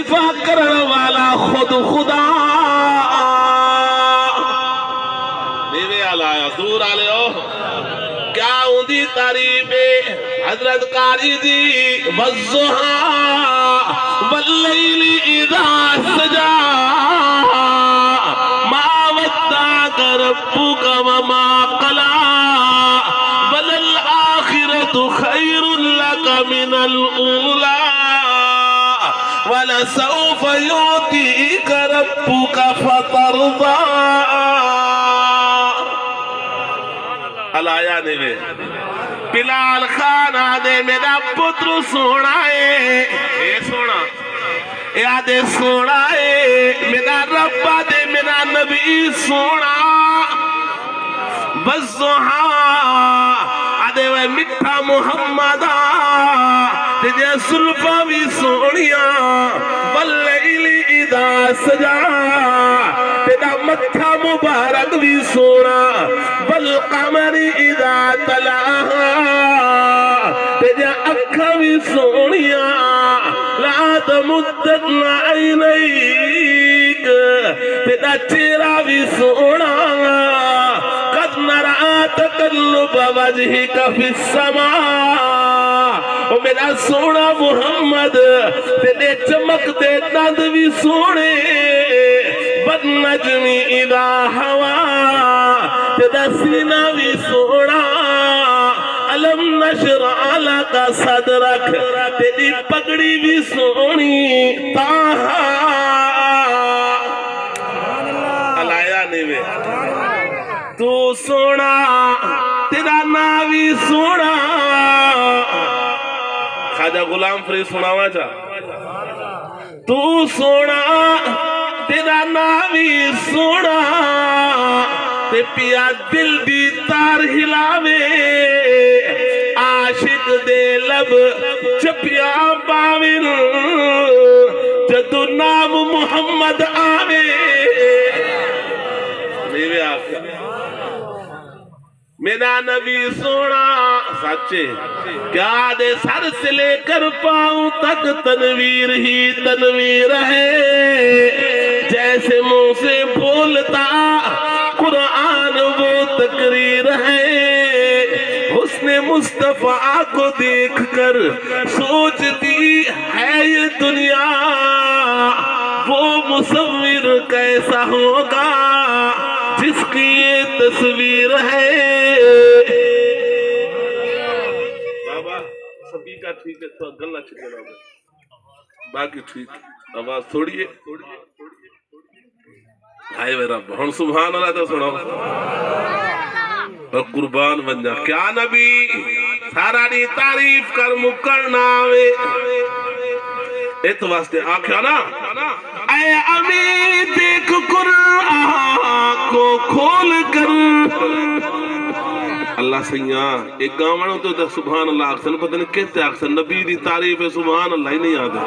دفاع کرنے والا خود خدا میرے آلایا دور آلے ہو کیا اندھی تعریف حضرت قاری جی والضحا واللیل اذا سجا ما ودعك ربك وما قلى وللآخرة خير لك من الأولى ولسوف يعطيك ربك فترضى الایا نے میں بلال خان آدھے میرا پتر سونا ہے اے سونا اے آدھے سونا ہے میرا رب آدھے میرا نبی سونا والضحا آدھے وہ مٹھا محمد تجھے سلفہ بھی سونیاں واللیل اذا سجا تیرا متھا مبارک بھی سونا والقمر اذا تلاہا تیرے اکھا بھی سونیاں لا تمدن عینیک تیرا چہرہ بھی سونا قد نرآ تقلب وجہک فی السماء او میرا سونا محمد تیرے چمک دے دند بھی سونے والنجم اذا ہوا تیرا سینہ بھی سونا علم نشرح لک صدرک تیری پگڑی بھی سونی تاہا الایا نے میں تو سونا تیرا ناوی سونا خواجہ غلام فرید سناوا چاہ تو سونا تیرا ناوی سونا تے پیا دل دی تار ہلاوے عاشق دے لب چپیا باون جدو نام محمد آوے میرے آقا میرا نبی سونا سچے کیا دے سر سے لے کر پاؤں تک تنویر ہی تنویر ہے جیسے منہ سے بولتا قرآن وہ تقریر ہے حسن مصطفیٰ کو دیکھ کر سوچتی ہے یہ دنیا وہ مصور کیسا ہوگا جس کی یہ تصویر ہے بابا سبھی کا ٹھیک ہے تو گلہ چھکنا ہوگا باقی ٹھیک ہے آواز تھوڑی ہے آئے میرا بہن سبحان اللہ تو سنو اور قربان بن جا کیا نبی سارا دی تعریف کر مکرنا آوے ایت واسطے آکھیا نا اے امی دیکھ قرآن کو کھول کر اللہ سیاں ایک گاوانوں تو سبحان اللہ اکسن پتہ نہیں کہتے اکسن نبی دی تعریف ہے سبحان اللہ ہی نہیں آدھے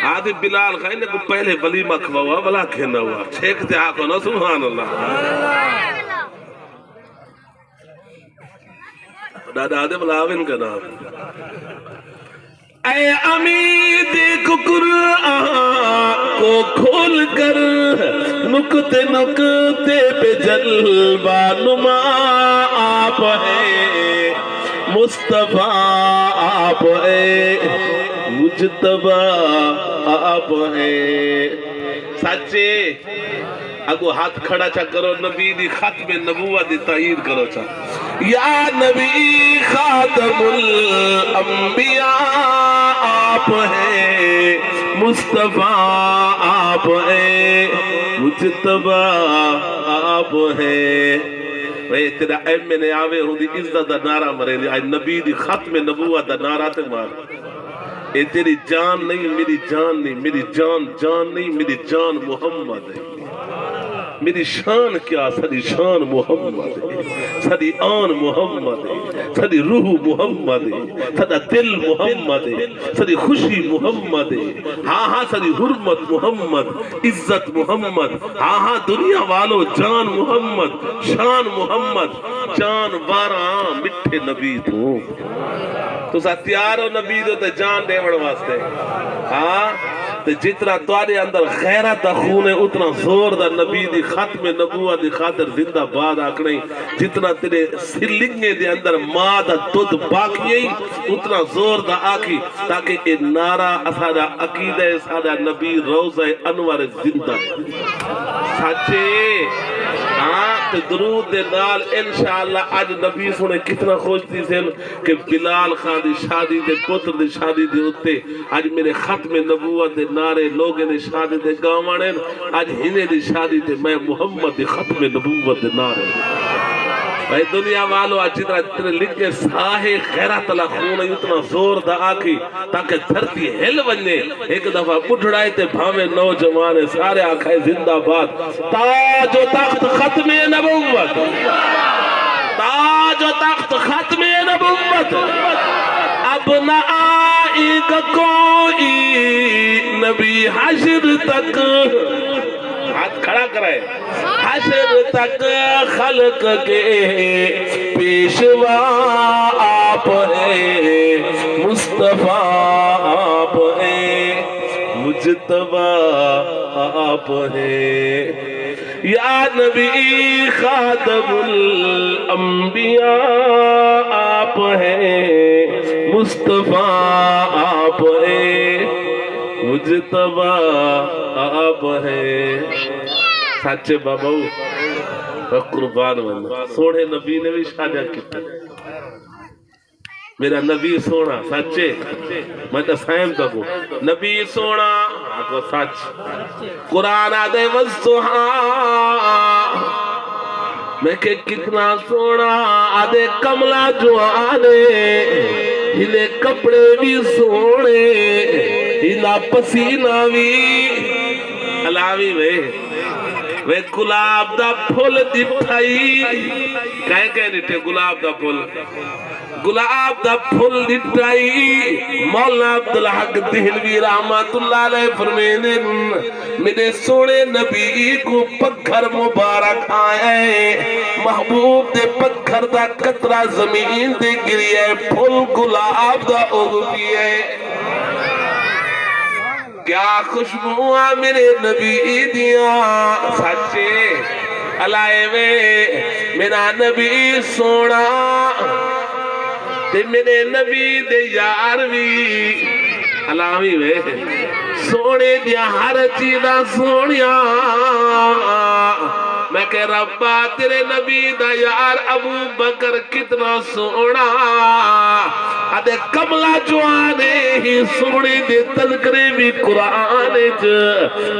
آدھے بلال خائنے کو پہلے ولیمہ کھوا بلا کھینا ہوا چھیکتے آکھو نا سبحان اللہ دادا آدھے بلاوین کا نام اے امی دیکھ قرآن کو کھول کر نکتے نکتے پہ جلوہ نما آپ ہے مصطفیٰ آپ ہے مجتبہ آپ ہے سچے اگو ہاتھ کھڑا چا کرو نبی دی ختم نبوت دی تحیر کرو چا یا نبی خاتم الانبیاء آپ ہے مصطفیٰ آپ ہے مجتبہ آپ ہے وے تیرا ایم میں نے آوے ہوں دی عزت دا نعرہ مرے دی آئی نبی دی ختم نبوت دا نعرہ تے مار اے تیری جان نہیں میری جان نہیں میری جان جان نہیں میری جان محمد ہے میری شان کیا ساری شان محمد ہے ساری آن محمد ہے ساری روح محمد ہے ساری دل محمد ہے ساری خوشی محمد ہے ہاں ہاں ساری حرمت محمد عزت محمد ہاں ہاں دنیا والو جان محمد شان محمد جان واراں مٹھے نبی تو سا تیار ہو نبی دو تے جان دے وڑ واسطے ہاں تے جتنا تواڈے اندر غیرت دا خون ہے اتنا زور دا نبی دی ختم نبوت دی خاطر زندہ باد آکھنے جتنا تیرے سلنگے دے اندر ماں دا دودھ باقی ہے اتنا زور دا آکھی تاکہ اے نعرہ اساڈا عقیدہ ساڈا نبی روضہ انور زندہ سچے ہاں تے درود دے نال انشاءاللہ اج نبی سنے کتنا خوش تھی سن کہ بلال خان دی شادی دے پتر دی شادی دے اتے اج میرے ختم نبوت دے نعرے لوگے نے شادی دے گاوانے اج ہنے دی شادی دے میں محمد دی ختم نبوت دے نعرے بھائی دنیا والو آج جتنا تیرے لکھے ساہے خیرات اللہ خون ہے اتنا زور دا آکھی تاکہ دھرتی ہل ونجے ایک دفعہ بڑھڑائے تے بھامے نوجوانے سارے آکھائے زندہ باد تاج و تخت ختم نبوت تاج و تخت ختم نبوت اب نہ آئے گا کوئی نبی حشر تک ہاتھ کھڑا کرائے حشر تک خلق کے پیشوا آپ ہیں مصطفیٰ آپ ہیں مجتبیٰ آپ ہیں یا نبی خاتم الانبیاء آپ ہیں مصطفیٰ آپ ہیں مجتبیٰ آپ ہیں سچے بابا قربان بندہ سوڑے نبی نے بھی شادیاں کی میرا نبی سونا سچے میں تو سائم تکو نبی سونا آگو سچ قرآن آدھے وزسوہاں میں کہ کتنا سونا آدھے کملا جو آنے ہلے کپڑے بھی سونے ہلا پسینہ بھی علاوی میں گلاب دا پھول دٹھائی کہیں نٹھے گلاب دا پھول گلاب دا پھول دٹھائی مولا عبدالحق دہلوی رحمت اللہ علیہ فرمینے میرے سوڑے نبی کو پکھر مبارک آئے محبوب دے پکھر دا قطرہ زمین دے گری ہے پھول گلاب دا اگتی ہے کیا خوشبو میرے نبی دیا سچے علائے میں میرا نبی سونا تے میرے نبی دے یار بھی علاوی میں سونے دیا ہر چیزہ سونیا میں کہ ربا تیرے نبی دا یار ابو بکر کتنا سونا آدھے کملا جوانے ہی سونے دے تذکرے بھی قرآن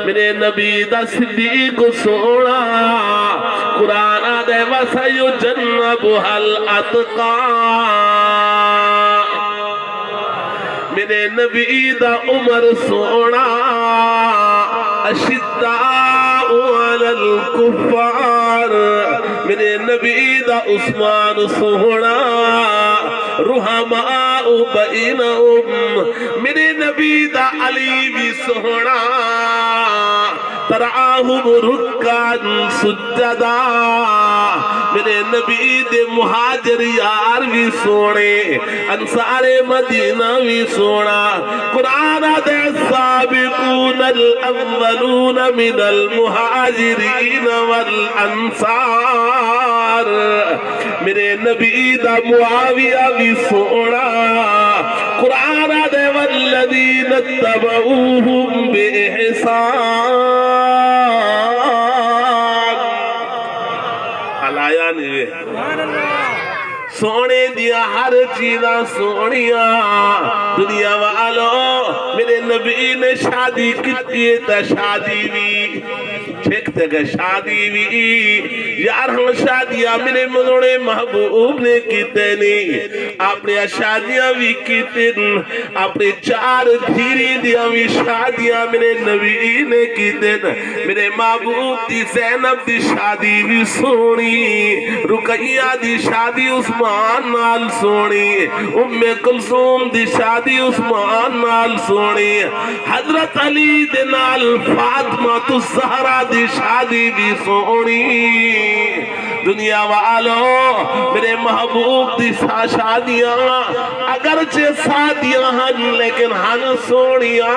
میرے نبی دا صدیق سونا قرآن آدھے وَسَيُ جَنَّبُهَا الْأَتْقَى میرے نبی دا عمر سونا اشداء علی الکفار میرے نبی دا عثمان سونا رحماء بینہم میرے نبی دا علی بھی سونا ترعاہم رکان سجدہ میرے نبی دے مہاجر یار بھی سونے انصار مدینہ بھی سونا قرآن دے سابقون الاولون من المہاجرین والانصار میرے نبی دا معاویہ بھی سونا قرآن دے والذین اتبعوہم بإحسان علایا نہیں سونے دیا ہر چیزاں سونیاں دنیا والو میرے نبی نے شادی کی تا شادی بھی چھکتے گا شادی بھی یار ہم شادیاں میرے مدوڑے محبوب نے کیتے نہیں اپنے شادیاں بھی کیتے اپنے چار دھیری دیا بھی شادیاں میرے نبی نے کیتے میرے محبوب دی زینب دی شادی بھی سونی رقیہ دی شادی عثمان نال سونی ام کلثوم دی شادی عثمان نال سونی حضرت علی دے نال فاطمہ الزہرا دی شادی بھی سونی دنیا والو میرے محبوب دی شادیاں اگرچہ سادیاں ہن لیکن ہن سونیاں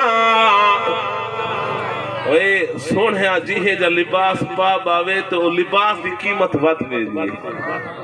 سونے جی جا لباس پا باوے تو لباس کی قیمت ود وے